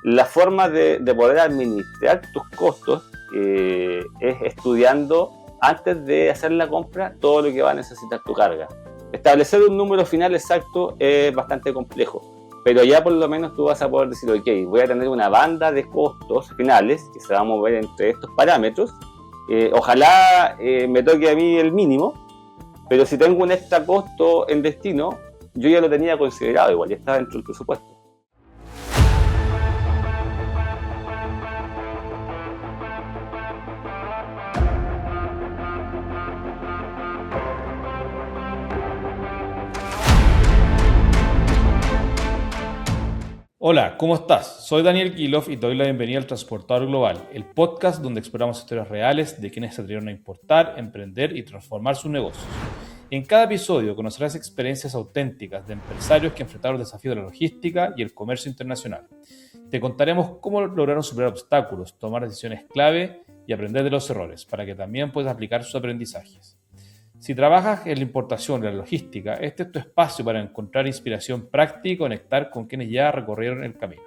La forma de poder administrar tus costos es estudiando antes de hacer la compra todo lo que va a necesitar tu carga. Establecer un número final exacto es bastante complejo, pero ya por lo menos tú vas a poder decir, ok, voy a tener una banda de costos finales que se va a mover entre estos parámetros. Ojalá me toque a mí el mínimo, pero si tengo un extra costo en destino, yo ya lo tenía considerado igual, ya estaba dentro del presupuesto. Hola, ¿cómo estás? Soy Daniel Kilof y te doy la bienvenida al Transportador Global, el podcast donde exploramos historias reales de quienes se atrevieron a importar, emprender y transformar sus negocios. En cada episodio conocerás experiencias auténticas de empresarios que enfrentaron el desafío de la logística y el comercio internacional. Te contaremos cómo lograron superar obstáculos, tomar decisiones clave y aprender de los errores, para que también puedas aplicar sus aprendizajes. Si trabajas en la importación y la logística, este es tu espacio para encontrar inspiración práctica y conectar con quienes ya recorrieron el camino.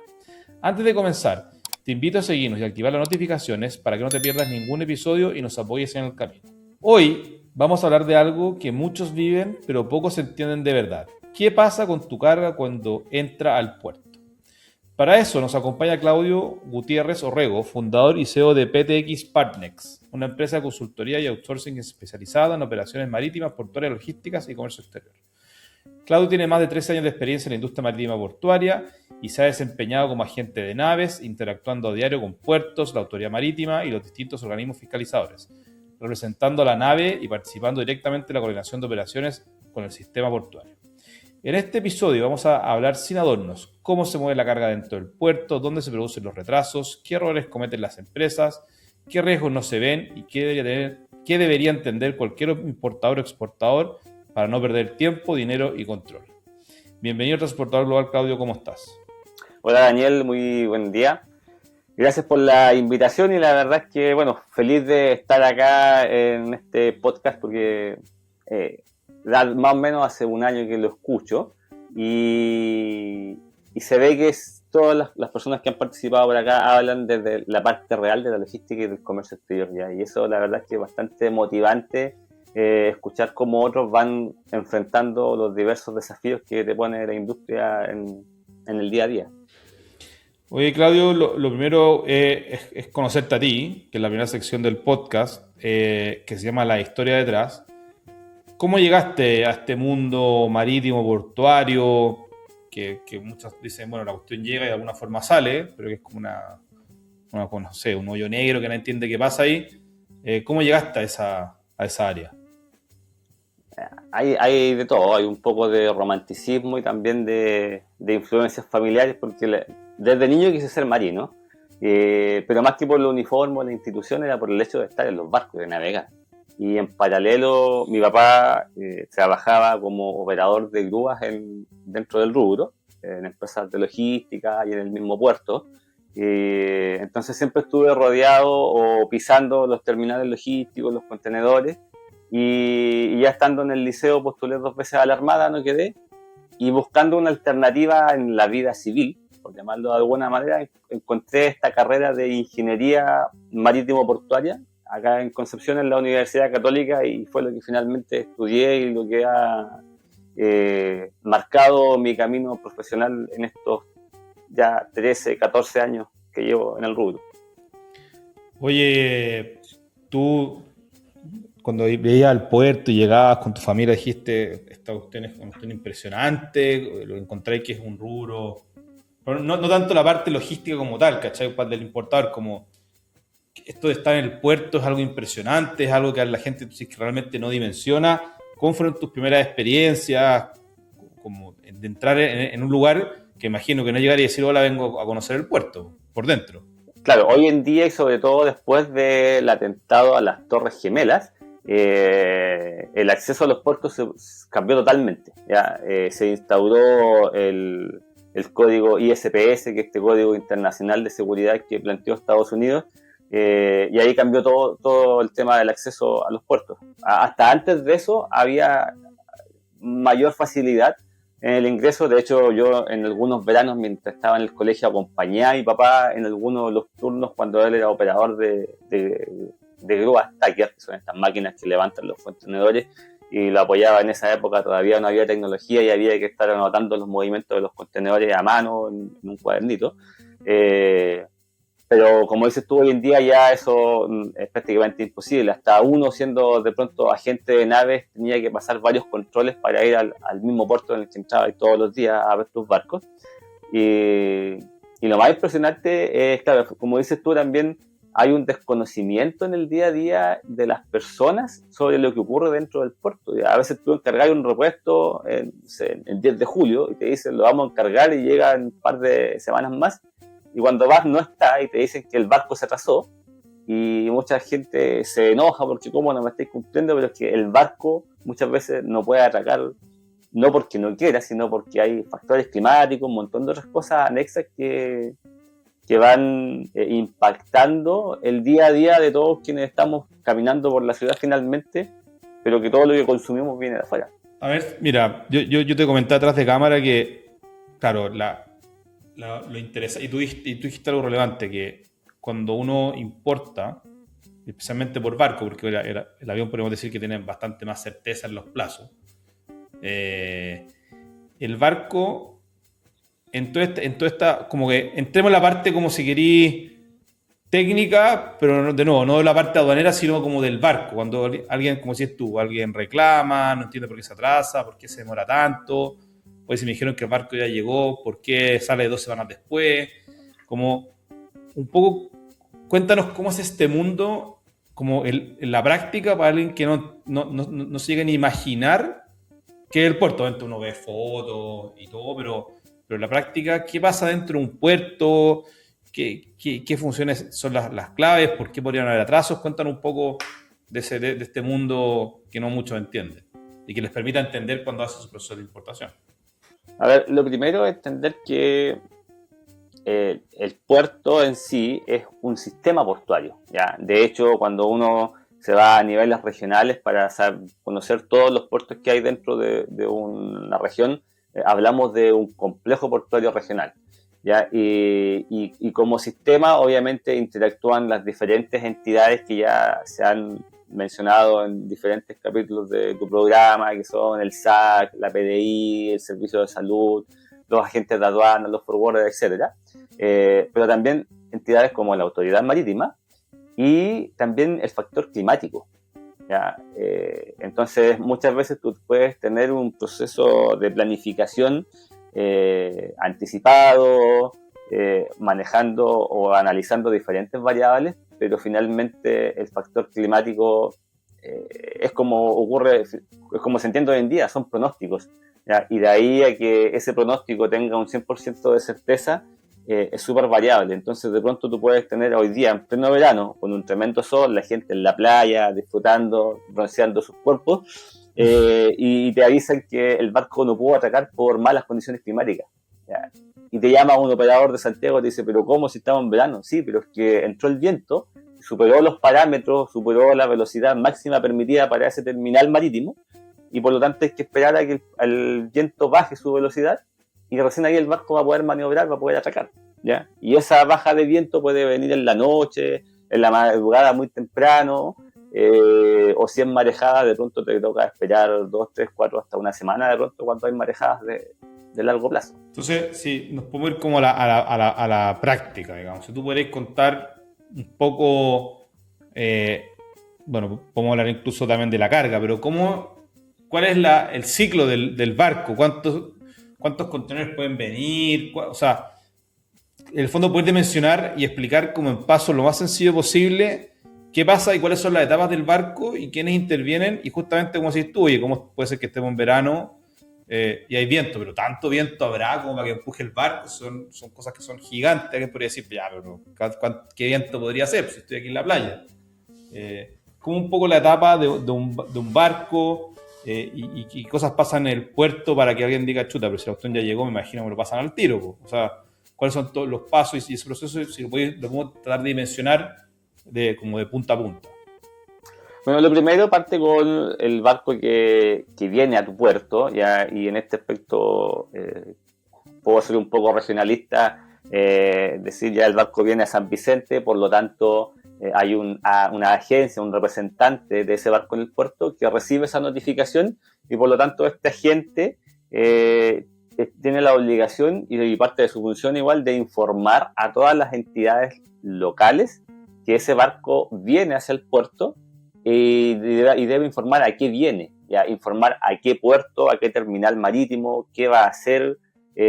Antes de comenzar, te invito a seguirnos y activar las notificaciones para que no te pierdas ningún episodio y nos apoyes en el camino. Hoy vamos a hablar de algo que muchos viven, pero pocos entienden de verdad. ¿Qué pasa con tu carga cuando entra al puerto? Para eso nos acompaña Claudio Gutiérrez Orrego, fundador y CEO de PTX Partnex, una empresa de consultoría y outsourcing especializada en operaciones marítimas, portuarias, logísticas y comercio exterior. Claudio tiene más de 13 años de experiencia en la industria marítima portuaria y se ha desempeñado como agente de naves, interactuando a diario con puertos, la autoridad marítima y los distintos organismos fiscalizadores, representando a la nave y participando directamente en la coordinación de operaciones con el sistema portuario. En este episodio vamos a hablar sin adornos, cómo se mueve la carga dentro del puerto, dónde se producen los retrasos, qué errores cometen las empresas, qué riesgos no se ven y qué debería entender cualquier importador o exportador para no perder tiempo, dinero y control. Bienvenido al Transportador Global, Claudio, ¿cómo estás? Hola Daniel, muy buen día. Gracias por la invitación y la verdad es que, bueno, feliz de estar acá en este podcast porque más o menos hace un año que lo escucho y se ve que todas las personas que han participado por acá hablan desde la parte real de la logística y del comercio exterior ya, y eso la verdad es que es bastante motivante escuchar cómo otros van enfrentando los diversos desafíos que te pone la industria en el día a día. Oye, Claudio, lo primero es conocerte a ti, que es la primera sección del podcast, que se llama La Historia Detrás. ¿Cómo llegaste a este mundo marítimo, portuario, que muchos dicen, bueno, la cuestión llega y de alguna forma sale, pero que es como no sé, un hoyo negro que no entiende qué pasa ahí? ¿Cómo llegaste a esa área? Hay de todo, hay un poco de romanticismo y también de influencias familiares, porque desde niño quise ser marino, pero más que por el uniforme o la institución era por el hecho de estar en los barcos, de navegar. Y en paralelo mi papá trabajaba como operador de grúas dentro del rubro, en empresas de logística y en el mismo puerto. Entonces siempre estuve rodeado o pisando los terminales logísticos, los contenedores, y ya estando en el liceo postulé 2 veces a la Armada, no quedé, y buscando una alternativa en la vida civil, por llamarlo de alguna manera, encontré esta carrera de ingeniería marítimo-portuaria acá en Concepción, en la Universidad Católica, y fue lo que finalmente estudié y lo que ha marcado mi camino profesional en estos ya 13, 14 años que llevo en el rubro. Oye, tú cuando veías al puerto y llegabas con tu familia dijiste, esta cuestión es una cuestión impresionante, lo encontré que es un rubro, pero no tanto la parte logística como tal, ¿cachai? Del importador, como esto de estar en el puerto es algo impresionante, es algo que a la gente realmente no dimensiona. ¿Cómo fueron tus primeras experiencias como de entrar en un lugar que imagino que no llegar y decir, hola, vengo a conocer el puerto, por dentro? Claro, hoy en día y sobre todo después del atentado a las Torres Gemelas, el acceso a los puertos se cambió totalmente. ¿Ya? Se instauró el código ISPS, que es este código internacional de seguridad que planteó Estados Unidos, y ahí cambió todo el tema del acceso a los puertos. Hasta antes de eso había mayor facilidad en el ingreso. De hecho, yo en algunos veranos, mientras estaba en el colegio, acompañé a mi papá en algunos de los turnos cuando él era operador de grúas Stacker, que son estas máquinas que levantan los contenedores, y lo apoyaba en esa época. Todavía no había tecnología y había que estar anotando los movimientos de los contenedores a mano en un cuadernito. Pero como dices tú, hoy en día ya eso es prácticamente imposible. Hasta uno, siendo de pronto agente de naves, tenía que pasar varios controles para ir al mismo puerto en el que entraba todos los días a ver tus barcos. Y lo más impresionante es, claro, como dices tú también, hay un desconocimiento en el día a día de las personas sobre lo que ocurre dentro del puerto. A veces tú encargas un repuesto el 10 de julio y te dicen lo vamos a encargar y llega en un par de semanas más, y cuando vas no está y te dicen que el barco se atrasó, y mucha gente se enoja porque cómo no me estáis cumpliendo, pero es que el barco muchas veces no puede atracar, no porque no quiera, sino porque hay factores climáticos, un montón de otras cosas anexas que van impactando el día a día de todos quienes estamos caminando por la ciudad finalmente, pero que todo lo que consumimos viene de afuera. A ver, mira, yo te comenté atrás de cámara que, claro, lo interesante, y tú dijiste algo relevante, que cuando uno importa, especialmente por barco, porque el avión podemos decir que tiene bastante más certeza en los plazos, el barco, en toda esta, como que entremos en la parte como si querís técnica, pero de nuevo, no de la parte aduanera, sino como del barco. Cuando alguien, como decís tú, alguien reclama, no entiende por qué se atrasa, por qué se demora tanto, pues si me dijeron que el barco ya llegó, por qué sale 2 semanas después, como un poco, cuéntanos cómo es este mundo, como en la práctica, para alguien que no se llega ni a imaginar que es el puerto. Obviamente uno ve fotos y todo, pero en la práctica, ¿qué pasa dentro de un puerto? ¿Qué funciones son las claves? ¿Por qué podrían haber atrasos? Cuéntanos un poco de este mundo que no muchos entienden y que les permita entender cuando hacen su proceso de importación. A ver, lo primero es entender que el puerto en sí es un sistema portuario, ¿ya? De hecho, cuando uno se va a niveles regionales para conocer todos los puertos que hay dentro de una región, hablamos de un complejo portuario regional, ¿ya? Y como sistema, obviamente, interactúan las diferentes entidades que ya se han mencionado en diferentes capítulos de tu programa, que son el SAC, la PDI, el Servicio de Salud, los agentes de aduana, los forwarders, etc. Pero también entidades como la Autoridad Marítima y también el factor climático, ¿ya? Entonces, muchas veces tú puedes tener un proceso de planificación anticipado, manejando o analizando diferentes variables, pero finalmente el factor climático es como se entiende hoy en día, son pronósticos, ¿ya? Y de ahí a que ese pronóstico tenga un 100% de certeza, es súper variable. Entonces de pronto tú puedes tener hoy día en pleno verano con un tremendo sol, la gente en la playa disfrutando, bronceando sus cuerpos, y te avisan que el barco no pudo atracar por malas condiciones climáticas, ¿ya? Y te llama un operador de Santiago y te dice, pero ¿cómo si estamos en verano? Sí, pero es que entró el viento, superó los parámetros, superó la velocidad máxima permitida para ese terminal marítimo, y por lo tanto hay que esperar a que el viento baje su velocidad, y recién ahí el barco va a poder maniobrar, va a poder atracar, ¿ya? Y esa baja de viento puede venir en la noche, en la madrugada muy temprano, o si es marejada, de pronto te toca esperar 2, 3, 4, hasta una semana de pronto cuando hay marejadas de largo plazo. Entonces, si nos podemos ir como a la práctica, digamos. Si tú podrías contar un poco, bueno, podemos hablar incluso también de la carga, pero ¿cuál es el ciclo del barco? ¿Cuántos contenedores pueden venir? O sea, en el fondo poder mencionar y explicar como en paso lo más sencillo posible qué pasa y cuáles son las etapas del barco y quiénes intervienen, y justamente como decís tú, oye, ¿cómo puede ser que estemos en verano y hay viento? Pero tanto viento habrá como para que empuje el barco. Son cosas que son gigantes. Alguien podría decir, ya, pero ¿qué viento podría ser si estoy aquí en la playa? Como un poco la etapa de un barco, y cosas pasan en el puerto para que alguien diga, chuta, pero si la cuestión ya llegó, me imagino que lo pasan al tiro, po. O sea, ¿cuáles son todos los pasos y ese proceso? Si lo podemos tratar de dimensionar como de punta a punta. Bueno, lo primero parte con el barco que viene a tu puerto, ¿ya? Y en este aspecto puedo ser un poco regionalista, decir ya el barco viene a San Vicente, por lo tanto hay una agencia, un representante de ese barco en el puerto que recibe esa notificación y por lo tanto este agente tiene la obligación y parte de su función igual de informar a todas las entidades locales que ese barco viene hacia el puerto y debe informar a qué viene, ya, informar a qué puerto, a qué terminal marítimo, qué va a hacer,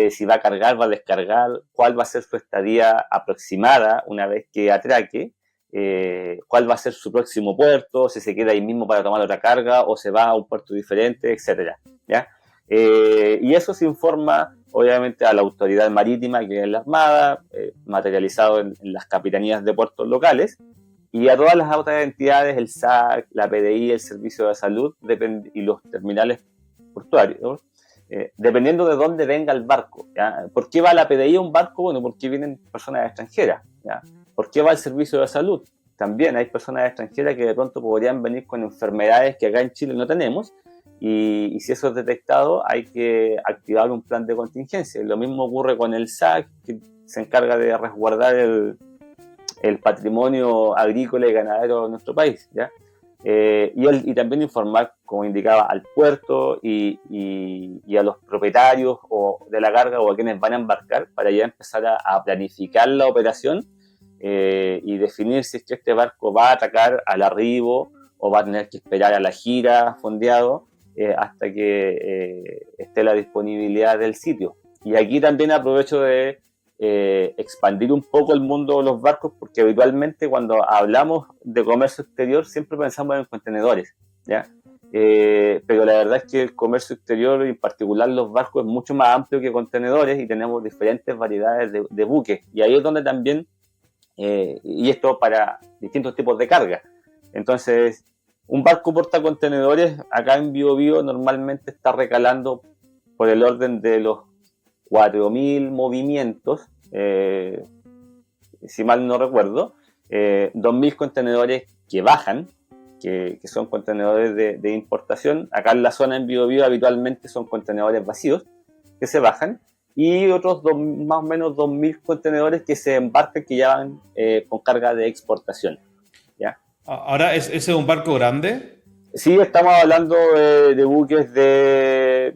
si va a cargar, va a descargar, cuál va a ser su estadía aproximada una vez que atraque, cuál va a ser su próximo puerto, si se queda ahí mismo para tomar otra carga o se va a un puerto diferente, etcétera, ¿ya? Y eso se informa obviamente a la autoridad marítima que es la Armada, materializado en las capitanías de puertos locales, y a todas las otras entidades, el SAC, la PDI, el Servicio de Salud y los terminales portuarios, dependiendo de dónde venga el barco, ¿ya? ¿Por qué va la PDI a un barco? Bueno, porque vienen personas extranjeras, ¿ya? ¿Por qué va el Servicio de Salud? También hay personas extranjeras que de pronto podrían venir con enfermedades que acá en Chile no tenemos, y si eso es detectado hay que activar un plan de contingencia. Lo mismo ocurre con el SAC, que se encarga de resguardar el patrimonio agrícola y ganadero de nuestro país, ¿ya? Y también informar, como indicaba, al puerto y a los propietarios o de la carga o a quienes van a embarcar para ya empezar a planificar la operación y definir si es que este barco va a atacar al arribo o va a tener que esperar a la gira fondeado hasta que esté la disponibilidad del sitio. Y aquí también aprovecho de expandir un poco el mundo de los barcos, porque habitualmente cuando hablamos de comercio exterior siempre pensamos en contenedores, ¿ya? Pero la verdad es que el comercio exterior, y en particular los barcos, es mucho más amplio que contenedores y tenemos diferentes variedades de buques, y ahí es donde también, y esto para distintos tipos de carga. Entonces, un barco portacontenedores acá en Biobío normalmente está recalando por el orden de los 4.000 movimientos, si mal no recuerdo, 2.000 contenedores que bajan, que son contenedores de importación. Acá en la zona en Biobío habitualmente son contenedores vacíos que se bajan, y otros más o menos 2.000 contenedores que se embarcan, que ya van con carga de exportación, ¿ya? Ahora, ¿ese es un barco grande? Sí, estamos hablando de buques de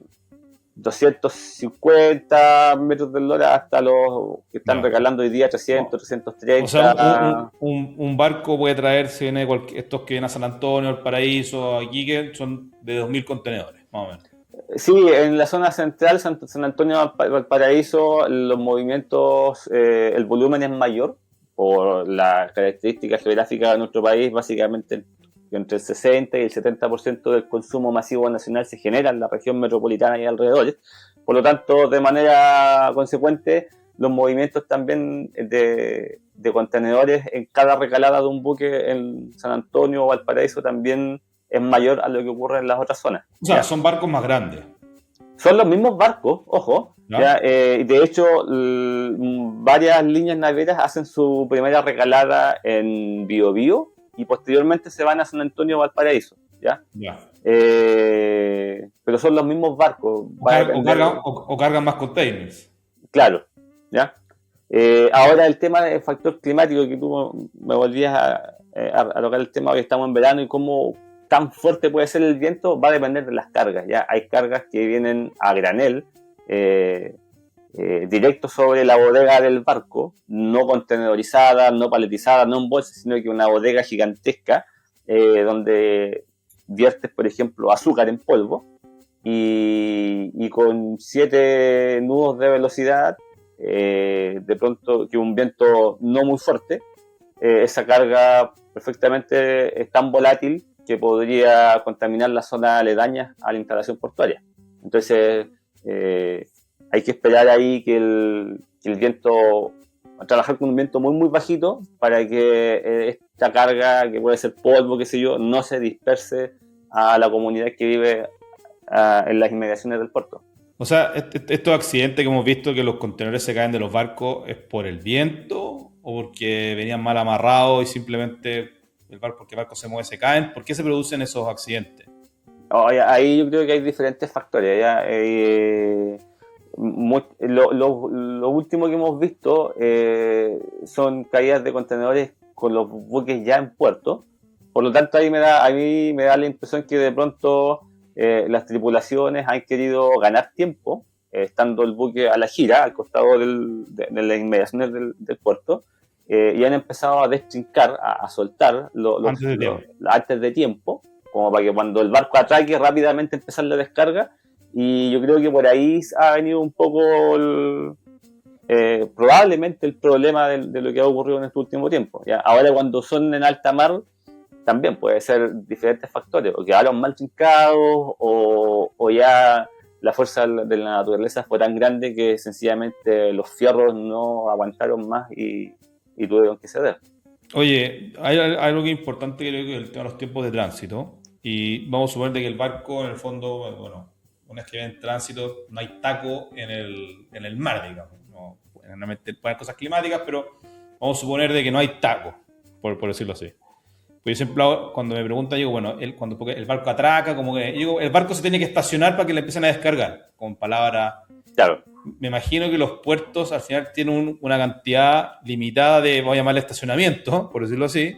250 metros de eslora hasta los que están recalando hoy día 300, 330. O sea, un barco puede traer, si viene estos que vienen a San Antonio, El Paraíso, aquí, que son de 2.000 contenedores, más o menos. Sí, en la zona central, San Antonio, Valparaíso, los movimientos, el volumen es mayor por las características geográficas de nuestro país. Básicamente entre el 60 y el 70% del consumo masivo nacional se genera en la región metropolitana y alrededores. Por lo tanto, de manera consecuente, los movimientos también de contenedores en cada recalada de un buque en San Antonio o Valparaíso también es mayor a lo que ocurre en las otras zonas. O sea, ¿ya? Son barcos más grandes. Son los mismos barcos, ojo. ¿No? ¿Ya? De hecho, varias líneas navieras hacen su primera recalada en Biobío y posteriormente se van a San Antonio o Valparaíso, ¿ya? Ya. Pero son los mismos barcos. O cargan más containers. Claro, ¿ya? Ahora el tema del factor climático, que tú me volvías a tocar el tema, hoy estamos en verano, y cómo tan fuerte puede ser el viento va a depender de las cargas, ¿ya? Hay cargas que vienen a granel, directo sobre la bodega del barco, no contenedorizada, no paletizada, no en bolsa, sino que una bodega gigantesca donde viertes, por ejemplo, azúcar en polvo, y con 7 nudos de velocidad, de pronto, que un viento no muy fuerte, esa carga perfectamente es tan volátil que podría contaminar las zonas aledañas a la instalación portuaria. Entonces, hay que esperar ahí que el viento, trabajar con un viento muy muy bajito para que esta carga, que puede ser polvo, qué sé yo, no se disperse a la comunidad que vive en las inmediaciones del puerto. O sea, estos accidentes que hemos visto, que los contenedores se caen de los barcos, ¿es por el viento o porque venían mal amarrados y simplemente porque el barco se mueve, se caen. ¿Por qué se producen esos accidentes? Ahí yo creo que hay diferentes factores. ¿Ya? Lo último que hemos visto son caídas de contenedores con los buques ya en puerto. Por lo tanto, a mí me da la impresión que de pronto las tripulaciones han querido ganar tiempo, estando el buque a la gira, al costado de las inmediaciones del puerto, y han empezado a destrincar, a soltar antes de tiempo, como para que cuando el barco atraque rápidamente empezar la descarga. Y yo creo que por ahí ha venido un poco probablemente el problema de lo que ha ocurrido en este último tiempo. ¿Ya? Ahora, cuando son en alta mar, también puede ser diferentes factores, o quedaron mal trincados, o ya la fuerza de la naturaleza fue tan grande que sencillamente los fierros no aguantaron más y tuvieron que ceder. Oye, hay algo que es importante, creo que es el tema de los tiempos de tránsito. Y vamos a suponer de que el barco, en el fondo, bueno, una vez que viene en tránsito, no hay taco en el mar, digamos. No, generalmente pueden cosas climáticas, pero vamos a suponer de que no hay taco, por decirlo así. Pues yo siempre, cuando me preguntan, digo, bueno, porque el barco atraca, como que digo, el barco se tiene que estacionar para que le empiecen a descargar, con palabras. Claro. Me imagino que los puertos al final tienen una cantidad limitada de, voy a llamarle estacionamiento, por decirlo así,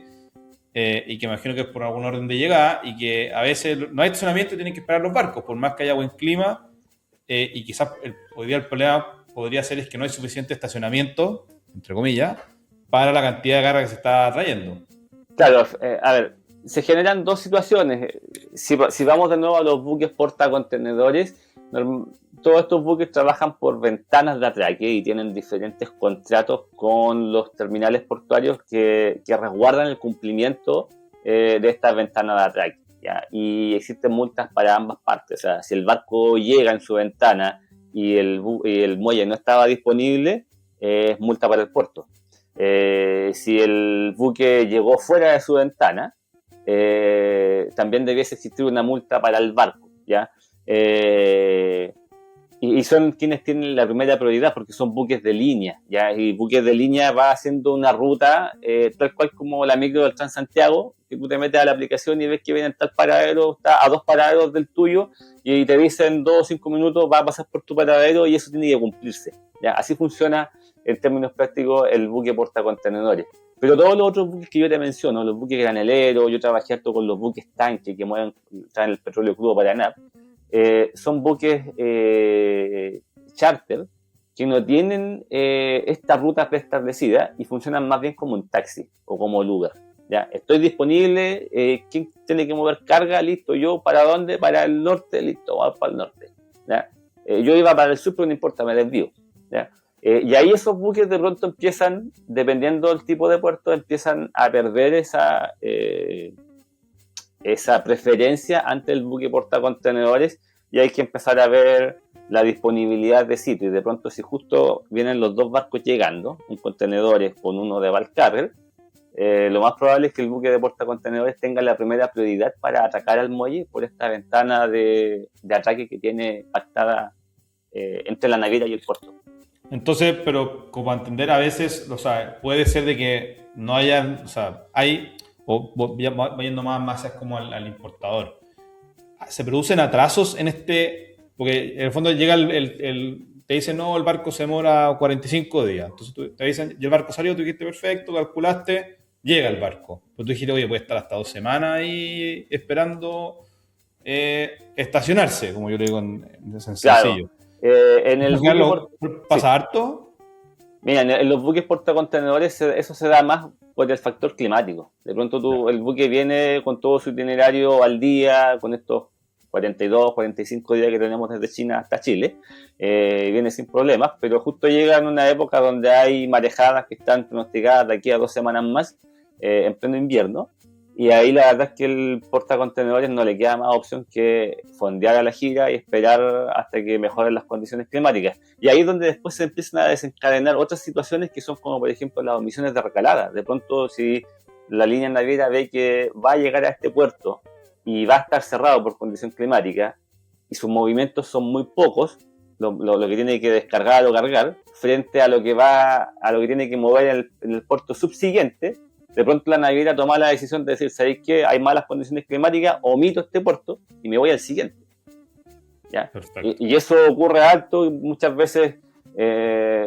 y que me imagino que es por algún orden de llegada, y que a veces no hay estacionamiento y tienen que esperar los barcos, por más que haya buen clima, y quizás hoy día el problema podría ser es que no hay suficiente estacionamiento, entre comillas, para la cantidad de carga que se está trayendo. Claro, a ver, se generan dos situaciones. Si vamos de nuevo a los buques portacontenedores, todos estos buques trabajan por ventanas de atraque y tienen diferentes contratos con los terminales portuarios que resguardan el cumplimiento de estas ventanas de atraque, ¿ya? Y existen multas para ambas partes. O sea, si el barco llega en su ventana y el muelle no estaba disponible, es multa para el puerto. Si el buque llegó fuera de su ventana, también debiese existir una multa para el barco, ¿ya? Y son quienes tienen la primera prioridad porque son buques de línea, ¿ya? Y buques de línea va haciendo una ruta tal cual como la micro del Transantiago, que tú te metes a la aplicación y ves que viene en tal paradero, está a 2 paraderos del tuyo, y te dicen 2 o 5 minutos va a pasar por tu paradero, y eso tiene que cumplirse, ¿ya? Así funciona en términos prácticos el buque portacontenedores. Pero todos los otros buques que yo te menciono, los buques graneleros, yo trabajé harto con los buques tanque que traen el petróleo crudo para ANAP, son buques charter que no tienen esta ruta preestablecida y funcionan más bien como un taxi o como el Uber. ¿Ya? Estoy disponible, ¿quién tiene que mover carga? Listo, yo, ¿para dónde? Para el norte, listo, vamos para el norte. ¿Ya? Yo iba para el sur, pero no importa, me desvío. ¿Ya? Y ahí esos buques de pronto empiezan, dependiendo del tipo de puerto, empiezan a perder esa preferencia ante el buque portacontenedores, y hay que empezar a ver la disponibilidad de sitio. Y de pronto, si justo vienen los dos barcos llegando, un contenedores con uno de bulk carrier, lo más probable es que el buque de portacontenedores tenga la primera prioridad para atacar al muelle por esta ventana de ataque que tiene pactada entre la naviera y el puerto. Entonces, pero como a entender a veces, o sea, puede ser de que no haya, o sea, hay, o yendo más es como al importador. ¿Se producen atrasos en porque en el fondo llega te dicen, no, el barco se demora 45 días. Entonces te dicen, y el barco salió, tú dijiste perfecto, calculaste, llega el barco. Pero tú dijiste, oye, puede estar hasta 2 semanas ahí esperando estacionarse, como yo le digo en sencillo. En el ¿Pasa harto? Mira, en los buques portacontenedores eso se da más por el factor climático. De pronto el buque viene con todo su itinerario al día, con estos 42, 45 días que tenemos desde China hasta Chile, viene sin problemas, pero justo llega en una época donde hay marejadas que están pronosticadas de aquí a 2 semanas más, en pleno invierno, y ahí la verdad es que el portacontenedores no le queda más opción que fondear a la gira y esperar hasta que mejoren las condiciones climáticas. Y ahí es donde después se empiezan a desencadenar otras situaciones que son como, por ejemplo, las omisiones de recalada. De pronto, si la línea naviera ve que va a llegar a este puerto y va a estar cerrado por condición climática y sus movimientos son muy pocos, lo que tiene que descargar o cargar, frente a lo que tiene que mover en el puerto subsiguiente, de pronto la naviera toma la decisión de decir, ¿sabéis qué? Hay malas condiciones climáticas, omito este puerto y me voy al siguiente. ¿Ya? Y eso ocurre alto y muchas veces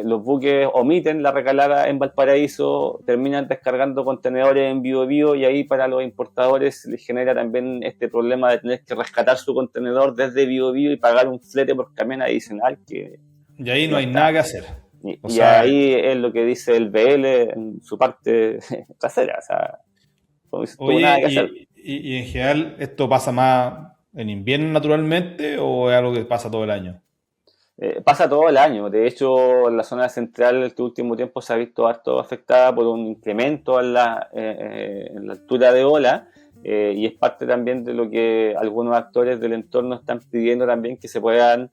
los buques omiten la recalada en Valparaíso, terminan descargando contenedores en Biobío y ahí para los importadores les genera también este problema de tener que rescatar su contenedor desde Biobío y pagar un flete por camión adicional que y ahí no hay nada que hacer. Y ahí es lo que dice el BL en su parte trasera. O sea, como dices, oye, nada que hacer. Y en general, ¿esto pasa más en invierno naturalmente o es algo que pasa todo el año? Pasa todo el año. De hecho, la zona central este último tiempo se ha visto harto afectada por un incremento en la altura de ola y es parte también de lo que algunos actores del entorno están pidiendo también que se puedan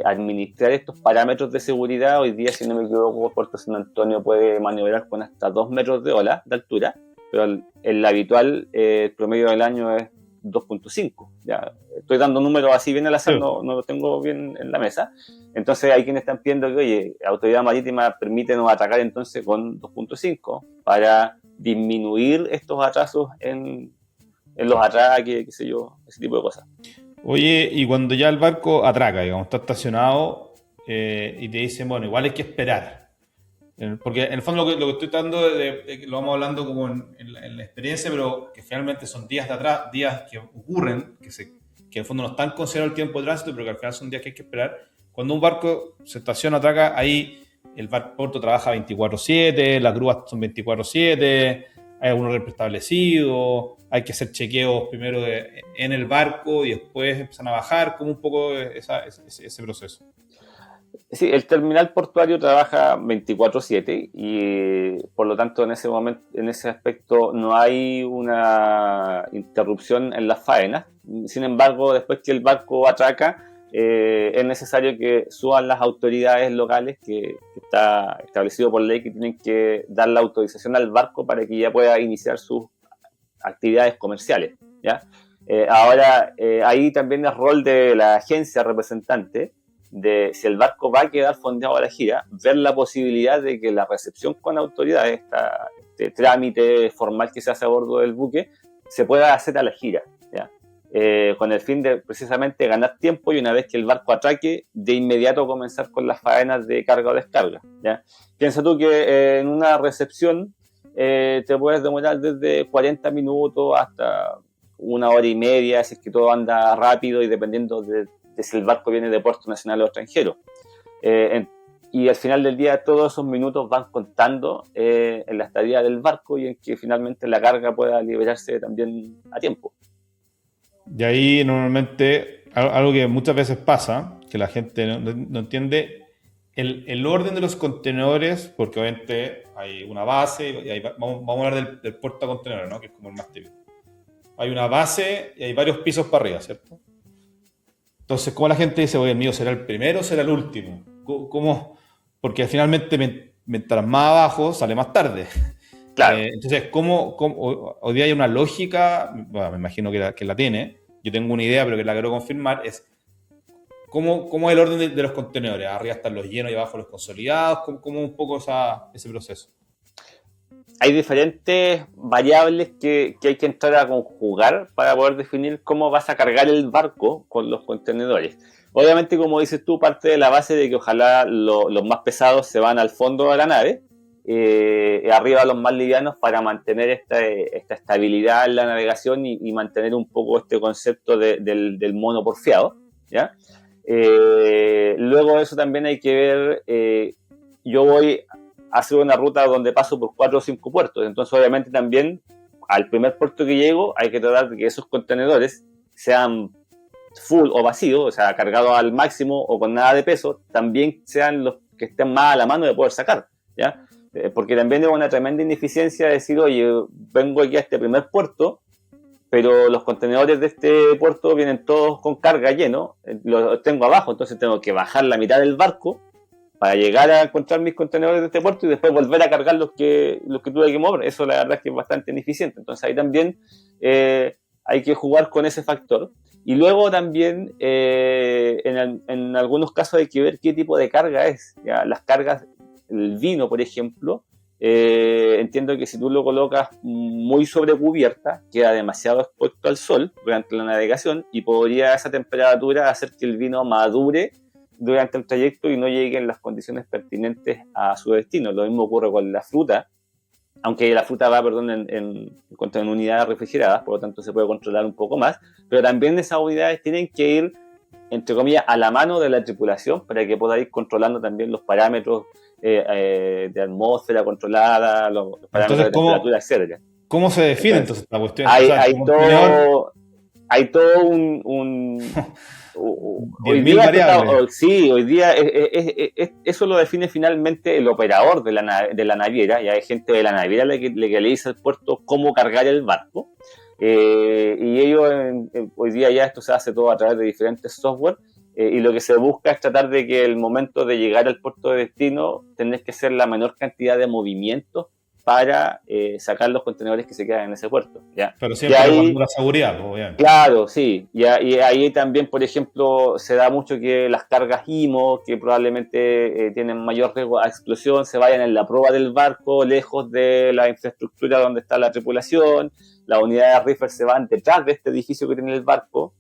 administrar estos parámetros de seguridad. Hoy día, si no me equivoco, Puerto San Antonio puede maniobrar con hasta 2 metros de ola de altura, pero el habitual, el promedio del año es 2.5. Ya estoy dando números así bien al azar, sí. No lo tengo bien en la mesa. Entonces hay quienes están pidiendo que, oye, Autoridad Marítima permítenos atracar entonces con 2.5 para disminuir estos atrasos en los atraques, qué sé yo, ese tipo de cosas. Oye, y cuando ya el barco atraca, digamos, está estacionado y te dicen, bueno, igual hay que esperar. Porque en el fondo lo que estoy tratando lo vamos hablando como en la experiencia, pero que finalmente son días de atrás, días que ocurren, que en el fondo no están considerados el tiempo de tránsito, pero que al final son días que hay que esperar. Cuando un barco se estaciona, atraca, ahí el puerto trabaja 24/7, las grúas son 24/7, hay algunos horario preestablecido, hay que hacer chequeos primero en el barco y después empiezan a bajar, como un poco ese proceso. Sí, el terminal portuario trabaja 24/7 y por lo tanto en ese momento, en ese aspecto no hay una interrupción en las faenas. Sin embargo, después que el barco atraca, es necesario que suban las autoridades locales que está establecido por ley que tienen que dar la autorización al barco para que ya pueda iniciar sus actividades comerciales, ¿ya? Ahora, ahí también el rol de la agencia representante de si el barco va a quedar fondeado a la gira, ver la posibilidad de que la recepción con autoridades, este trámite formal que se hace a bordo del buque, se pueda hacer a la gira, ¿ya? Con el fin de precisamente ganar tiempo y una vez que el barco atraque, de inmediato comenzar con las faenas de carga o descarga, ¿ya? Piensa tú que en una recepción te puedes demorar desde 40 minutos hasta 1 hora y media, si es que todo anda rápido y dependiendo de si el barco viene de puerto nacional o extranjero. Y al final del día todos esos minutos van contando en la estadía del barco y en que finalmente la carga pueda liberarse también a tiempo. Y ahí normalmente, algo que muchas veces pasa, que la gente no entiende, el orden de los contenedores, porque obviamente hay una base, y vamos a hablar del puerto de contenedores, ¿no? Que es como el más típico. Hay una base y hay varios pisos para arriba, ¿cierto? Entonces, ¿cómo la gente dice, oye, el mío será el primero o será el último? ¿Cómo? Porque finalmente, mientras más abajo, sale más tarde. Claro. Entonces, ¿cómo hoy día hay una lógica? Bueno, me imagino que la tiene. Yo tengo una idea, pero que la quiero confirmar. Es ¿cómo es el orden de los contenedores? Arriba están los llenos y abajo los consolidados. ¿Cómo un poco ese proceso? Hay diferentes variables que hay que entrar a conjugar para poder definir cómo vas a cargar el barco con los contenedores. Obviamente, como dices tú, parte de la base de que ojalá los más pesados se van al fondo de la nave, arriba los más livianos para mantener esta estabilidad en la navegación y mantener un poco este concepto del mono porfiado, ¿ya? Luego de eso también hay que ver, yo voy hacer una ruta donde paso por 4 o 5 puertos. Entonces, obviamente, también al primer puerto que llego hay que tratar de que esos contenedores sean full o vacíos, o sea, cargados al máximo o con nada de peso, también sean los que estén más a la mano de poder sacar, ¿ya? Porque también es una tremenda ineficiencia decir, oye, vengo aquí a este primer puerto, pero los contenedores de este puerto vienen todos con carga lleno, los tengo abajo, entonces tengo que bajar la mitad del barco para llegar a encontrar mis contenedores de este puerto y después volver a cargar los que tuve que mover. Eso la verdad es que es bastante ineficiente. Entonces ahí también hay que jugar con ese factor. Y luego también en algunos casos hay que ver qué tipo de carga es. ¿Ya? Las cargas, el vino por ejemplo, entiendo que si tú lo colocas muy sobrecubierta, queda demasiado expuesto al sol durante la navegación y podría esa temperatura hacer que el vino madure durante el trayecto y no llegue en las condiciones pertinentes a su destino. Lo mismo ocurre con la fruta, aunque la fruta va, perdón, en unidades refrigeradas, por lo tanto se puede controlar un poco más, pero también esas unidades tienen que ir, entre comillas, a la mano de la tripulación para que pueda ir controlando también los parámetros de atmósfera controlada, los parámetros Entonces, de temperatura, etc. ¿cómo se define entonces la cuestión? Hay, O sea, hay, todo, hay todo hoy 10.000 día variables. sí, hoy día eso lo define finalmente el operador de la naviera, y hay gente de la naviera que le dice al puerto cómo cargar el barco, y ellos hoy día ya esto se hace todo a través de diferentes software, y lo que se busca es tratar de que el momento de llegar al puerto de destino tenés que hacer la menor cantidad de movimientos para sacar los contenedores que se quedan en ese puerto, ¿ya? Pero siempre con la seguridad, obviamente. Claro, sí. Y ahí también, por ejemplo, se da mucho que las cargas IMO, que probablemente tienen mayor riesgo a explosión, se vayan en la proa del barco, lejos de la infraestructura donde está la tripulación. Las unidades de reefer se van detrás de este edificio que tiene el barco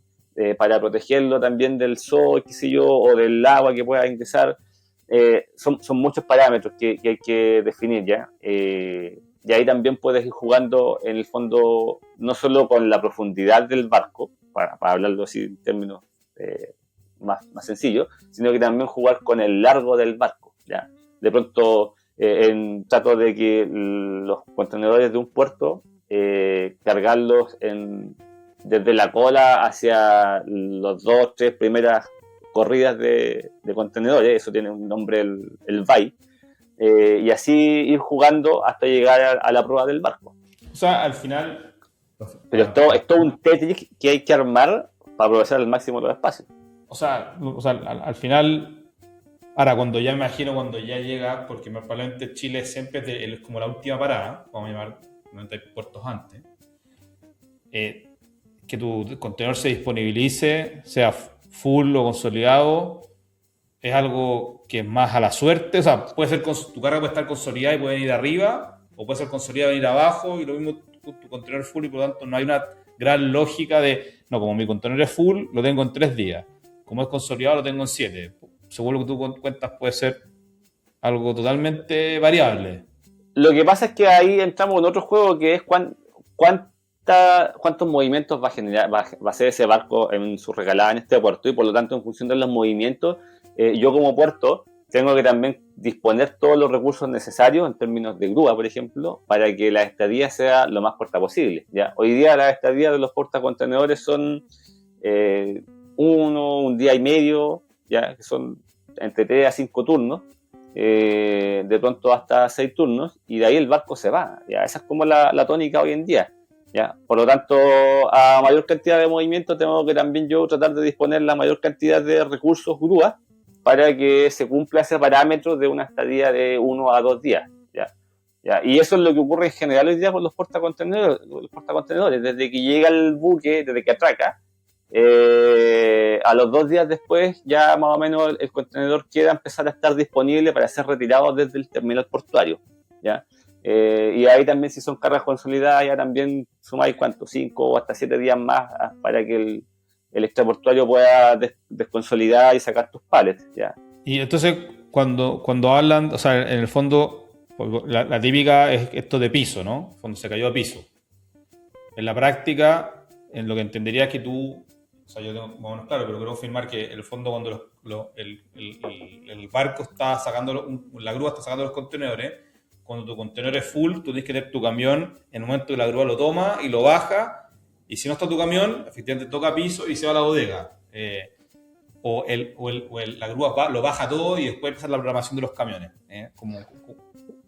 para protegerlo también del sol, qué sé yo, o del agua que pueda ingresar. Son muchos parámetros que hay que definir ya. Y ahí también puedes ir jugando en el fondo no solo con la profundidad del barco, para hablarlo así en términos más sencillos, sino que también jugar con el largo del barco, ¿ya? De pronto trato de que los contenedores de un puerto cargarlos desde la cola hacia los 2-3 primeras corridas de contenedores, eso tiene un nombre, el VAI, y así ir jugando hasta llegar a la prueba del barco. O sea, al final... Pero es todo un Tetris que hay que armar para aprovechar al máximo los espacios. O sea, al final... Ahora, cuando ya me imagino, cuando ya llega, porque probablemente Chile siempre es como la última parada, vamos a llamar 90 puertos antes, que tu contenedor se disponibilice, sea full o consolidado, es algo que es más a la suerte. O sea, puede ser tu carga puede estar consolidada y puede ir arriba, o puede ser consolidada y venir abajo, y lo mismo tu contenedor full, y por lo tanto no hay una gran lógica de, no, como mi contenedor es full, lo tengo en 3 días. Como es consolidado, lo tengo en 7. Según lo que tú cuentas, puede ser algo totalmente variable. Lo que pasa es que ahí entramos en otro juego que es cuántos movimientos va a hacer ese barco en su recalada en este puerto, y por lo tanto en función de los movimientos yo como puerto tengo que también disponer todos los recursos necesarios en términos de grúa, por ejemplo, para que la estadía sea lo más corta posible, ¿ya? Hoy día las estadías de los portacontenedores son un día y medio, ¿ya? Que son entre 3 a 5 turnos, de pronto hasta 6 turnos, y de ahí el barco se va, ¿ya? Esa es como la tónica hoy en día, ¿ya? Por lo tanto, a mayor cantidad de movimiento tengo que también yo tratar de disponer la mayor cantidad de recursos grúa para que se cumpla ese parámetro de una estadía de 1 a 2 días, ¿ya? ¿Ya? Y eso es lo que ocurre en general hoy día con los portacontenedores, desde que llega el buque, desde que atraca, a los 2 días después ya más o menos el contenedor quiera empezar a estar disponible para ser retirado desde el terminal portuario, ¿ya? Y ahí también, si son cargas consolidadas, ya también sumáis 5 o hasta 7 días más para que el extraportuario pueda desconsolidar y sacar tus pallets, ¿ya? Y entonces, cuando hablan, o sea, en el fondo, la típica es esto de piso, ¿no? Cuando se cayó a piso. En la práctica, en lo que entendería es que tú, o sea, yo tengo más o menos claro, pero quiero confirmar que en el fondo cuando el barco está sacando, la grúa está sacando los contenedores, cuando tu contenedor es full, tú tienes que tener tu camión en el momento que la grúa lo toma y lo baja, y si no está tu camión, efectivamente toca piso y se va a la bodega. La grúa lo baja todo y después empieza la programación de los camiones.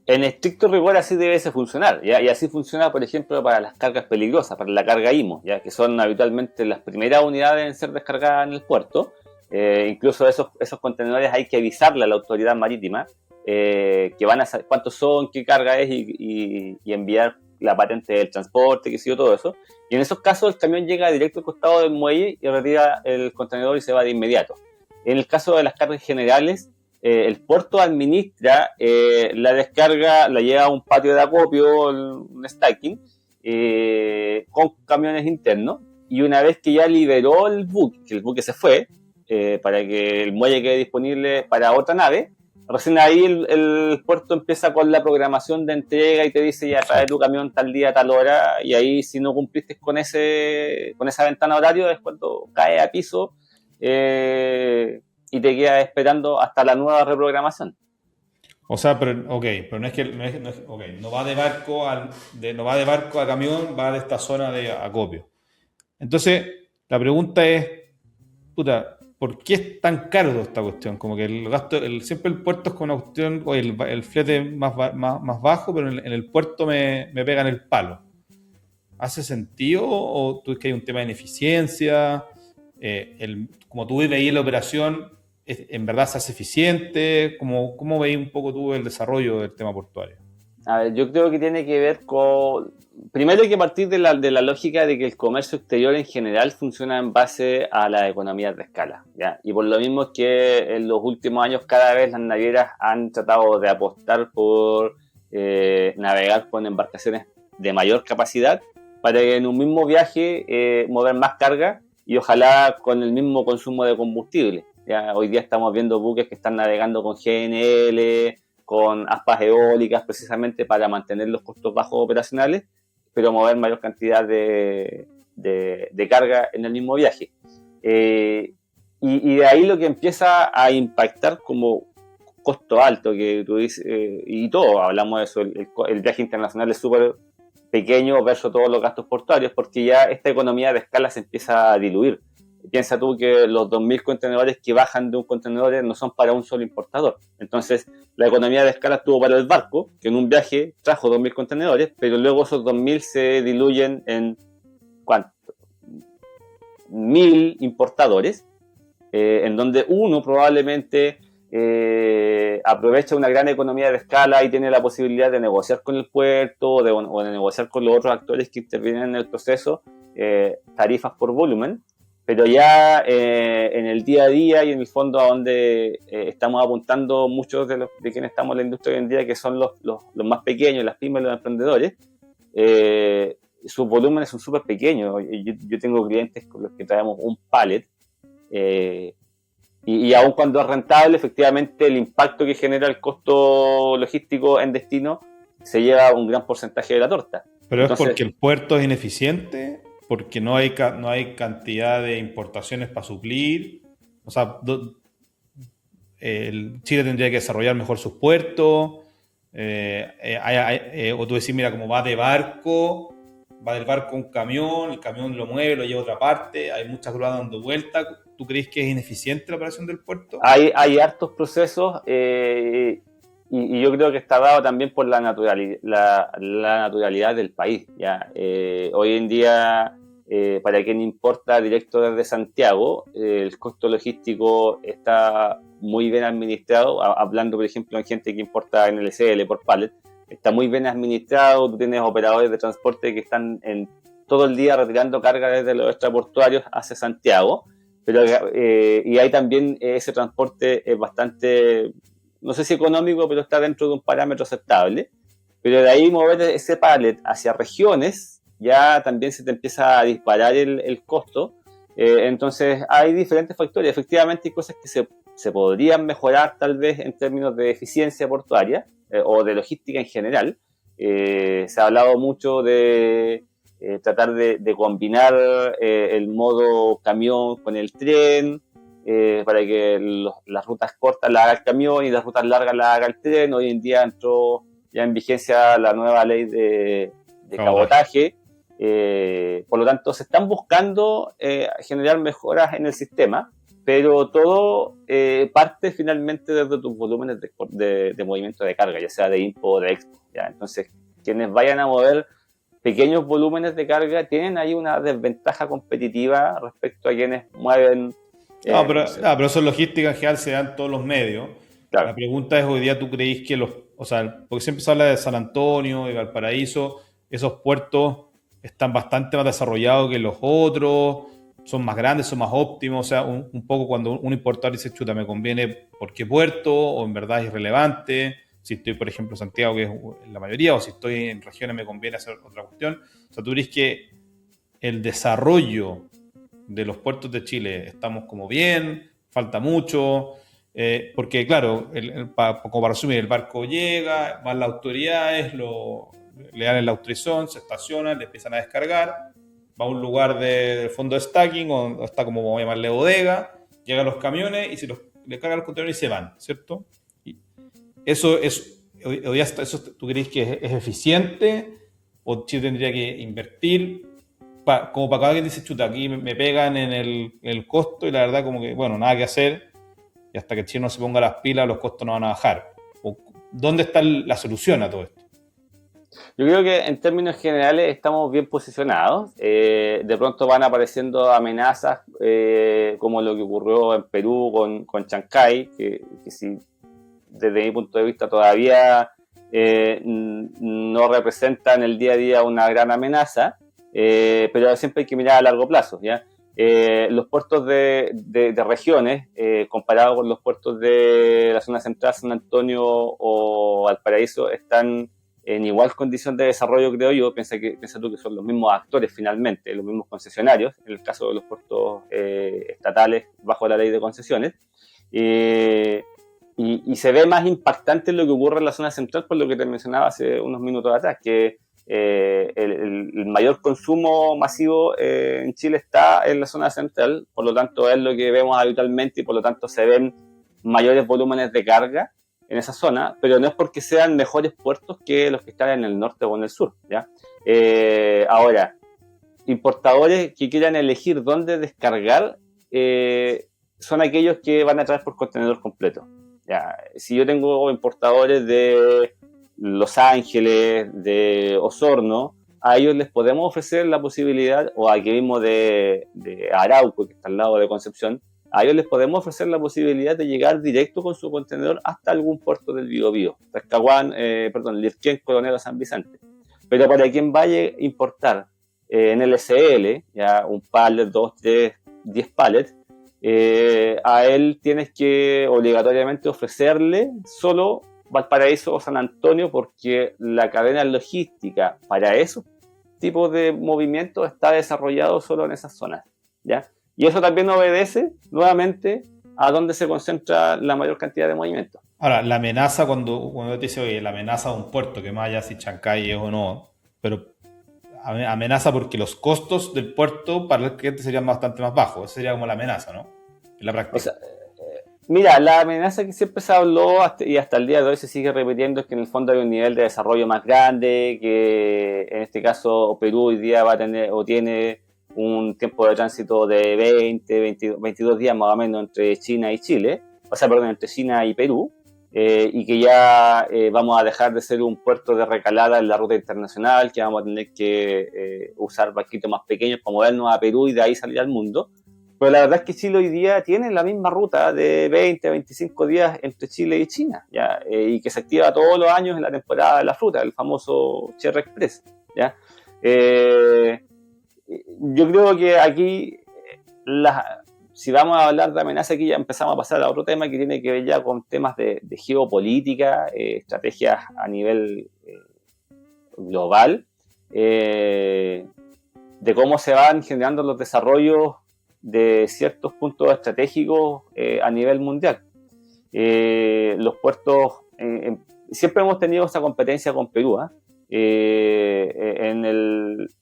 En estricto rigor así debe funcionar, ¿ya? Y así funciona, por ejemplo, para las cargas peligrosas, para la carga IMO, ¿ya? Que son habitualmente las primeras unidades en ser descargadas en el puerto. Incluso esos contenedores hay que avisarle a la autoridad marítima que van a saber cuántos son, qué carga es y enviar la patente del transporte, qué sé yo, todo eso. Y en esos casos el camión llega directo al costado del muelle y retira el contenedor y se va de inmediato. En el caso de las cargas generales, el puerto administra la descarga, la lleva a un patio de acopio, un stacking, con camiones internos, y una vez que ya liberó el buque, que el buque se fue, para que el muelle quede disponible para otra nave, recién ahí el puerto empieza con la programación de entrega y te dice ya trae tu camión tal día, tal hora, y ahí si no cumpliste con esa ventana horario es cuando cae a piso y te quedas esperando hasta la nueva reprogramación. O sea, pero no es que no va de barco no va de barco a camión, va de esta zona de acopio. Entonces, la pregunta es, puta, ¿por qué es tan caro esta cuestión? Como que el gasto, siempre el puerto es con una cuestión, o el flete más bajo, pero en el puerto me pegan el palo. ¿Hace sentido o tú crees que hay un tema de ineficiencia? Como tú veías la operación, ¿en verdad se hace eficiente? ¿Cómo veis un poco tú el desarrollo del tema portuario? A ver, yo creo que tiene que ver con... Primero hay que partir de la lógica de que el comercio exterior en general funciona en base a las economías de escala, ¿ya? Y por lo mismo es que en los últimos años cada vez las navieras han tratado de apostar por navegar con embarcaciones de mayor capacidad para que en un mismo viaje mover más carga y ojalá con el mismo consumo de combustible. ¿Ya? Hoy día estamos viendo buques que están navegando con GNL, con aspas eólicas, precisamente para mantener los costos bajos operacionales, pero mover mayor cantidad de carga en el mismo viaje. Y de ahí lo que empieza a impactar como costo alto, que tú dices, y todos hablamos de eso, el viaje internacional es súper pequeño versus todos los gastos portuarios, porque ya esta economía de escala se empieza a diluir. Piensa tú que los 2.000 contenedores que bajan de un contenedor no son para un solo importador. Entonces, la economía de escala estuvo para el barco, que en un viaje trajo 2.000 contenedores, pero luego esos 2.000 se diluyen en, ¿cuánto? 1.000 importadores, en donde uno probablemente aprovecha una gran economía de escala y tiene la posibilidad de negociar con el puerto o de negociar con los otros actores que intervienen en el proceso tarifas por volumen. Pero ya en el día a día y en el fondo a donde estamos apuntando muchos de quienes estamos en la industria hoy en día, que son los más pequeños, las pymes, los emprendedores, sus volúmenes son súper pequeños. Yo tengo clientes con los que traemos un pallet y aun cuando es rentable, efectivamente el impacto que genera el costo logístico en destino se lleva un gran porcentaje de la torta. ¿Pero entonces, es porque el puerto es ineficiente? ¿Porque no hay cantidad de importaciones para suplir? O sea, Chile tendría que desarrollar mejor sus puertos. O tú decís, mira, como va del barco un camión, el camión lo mueve, lo lleva a otra parte, hay muchas grúas dando vueltas. ¿Tú crees que es ineficiente la operación del puerto? Hay hartos procesos y yo creo que está dado también por la naturalidad del país. ¿Ya? Hoy en día, para quien importa directo desde Santiago, el costo logístico está muy bien administrado. Hablando, por ejemplo, en gente que importa en LCL por pallet, está muy bien administrado. Tú tienes operadores de transporte que están todo el día retirando carga desde los extraportuarios hacia Santiago. Pero y hay también ese transporte es bastante, no sé si económico, pero está dentro de un parámetro aceptable. Pero de ahí mover ese pallet hacia regiones, ya también se te empieza a disparar el costo. Entonces hay diferentes factores. Efectivamente hay cosas que se podrían mejorar tal vez en términos de eficiencia portuaria o de logística en general. Se ha hablado mucho de tratar de combinar el modo camión con el tren, para que las rutas cortas las haga el camión y las rutas largas las haga el tren. Hoy en día entró ya en vigencia la nueva ley de cabotaje. Por lo tanto, se están buscando generar mejoras en el sistema, pero todo parte finalmente desde tus volúmenes de movimiento de carga, ya sea de IMPO o de EXPO. ¿Ya? Entonces, quienes vayan a mover pequeños volúmenes de carga tienen ahí una desventaja competitiva respecto a quienes mueven... pero eso en logística en general se da en todos los medios. Claro. La pregunta es, hoy día tú creís que porque siempre se habla de San Antonio, de Valparaíso, esos puertos están bastante más desarrollados que los otros, son más grandes, son más óptimos, o sea, un poco cuando un importador dice, chuta, me conviene por qué puerto, o en verdad es irrelevante, si estoy, por ejemplo, en Santiago, que es la mayoría, o si estoy en regiones me conviene hacer otra cuestión. O sea, tú dices que el desarrollo de los puertos de Chile estamos como bien, falta mucho, porque claro, como para resumir, el barco llega, van las autoridades, le dan la autorización, se estacionan, le empiezan a descargar, va a un lugar del fondo de stacking, o está como vamos a llamarle bodega, llegan los camiones y le cargan los contenedores y se van, ¿cierto? Y eso es, eso, ¿tú crees que es eficiente o Chile tendría que invertir? Como para cada quien dice, chuta, aquí me pegan en el costo y la verdad como que, bueno, nada que hacer y hasta que el Chile no se ponga las pilas los costos no van a bajar. ¿Dónde está la solución a todo esto? Yo creo que en términos generales estamos bien posicionados. De pronto van apareciendo amenazas como lo que ocurrió en Perú con Chancay, que sí, desde mi punto de vista todavía no representan el día a día una gran amenaza, pero siempre hay que mirar a largo plazo, ¿ya? Los puertos de regiones, comparados con los puertos de la zona central, San Antonio o Valparaíso, están en igual condición de desarrollo, creo yo. Piensa tú que son los mismos actores finalmente, los mismos concesionarios, en el caso de los puertos estatales bajo la ley de concesiones. Y se ve más impactante lo que ocurre en la zona central, por lo que te mencionaba hace unos minutos atrás, que el mayor consumo masivo en Chile está en la zona central, por lo tanto es lo que vemos habitualmente y por lo tanto se ven mayores volúmenes de carga en esa zona, pero no es porque sean mejores puertos que los que están en el norte o en el sur, ¿ya? Ahora, importadores que quieran elegir dónde descargar son aquellos que van a traer por contenedor completo. Ya, si yo tengo importadores de Los Ángeles, de Osorno, a ellos les podemos ofrecer la posibilidad, o aquí mismo de Arauco, que está al lado de Concepción, a ellos les podemos ofrecer la posibilidad de llegar directo con su contenedor hasta algún puerto del Biobío, Talcahuán, Lirquén, Coronel o San Vicente. Pero para quien vaya a importar en LSL, ya un pallet, 2, 3, 10 pallets, a él tienes que obligatoriamente ofrecerle solo Valparaíso o San Antonio, porque la cadena logística para esos tipos de movimientos está desarrollado solo en esas zonas, ¿ya? Y eso también obedece nuevamente a donde se concentra la mayor cantidad de movimientos. Ahora, la amenaza cuando te dice, oye, la amenaza de un puerto, que más allá si Chancay es o no, pero amenaza porque los costos del puerto para el cliente serían bastante más bajos. Esa sería como la amenaza, ¿no? En la práctica. O sea, mira, la amenaza que siempre se habló y hasta el día de hoy se sigue repitiendo es que en el fondo hay un nivel de desarrollo más grande, que en este caso Perú hoy día va a tener o tiene un tiempo de tránsito de 22 días más o menos entre China y Chile, o sea, perdón, entre China y Perú, y que ya vamos a dejar de ser un puerto de recalada en la ruta internacional, que vamos a tener que usar barquitos más pequeños para movernos a Perú y de ahí salir al mundo. Pero la verdad es que Chile hoy día tiene la misma ruta de 20 a 25 días entre Chile y China, ¿ya? Y que se activa todos los años en la temporada de la fruta, el famoso Cherry Express, ¿ya? Yo creo que aquí, si vamos a hablar de amenaza, aquí ya empezamos a pasar a otro tema que tiene que ver ya con temas de geopolítica, estrategias a nivel global, de cómo se van generando los desarrollos de ciertos puntos estratégicos a nivel mundial. Los puertos, siempre hemos tenido esa competencia con Perú,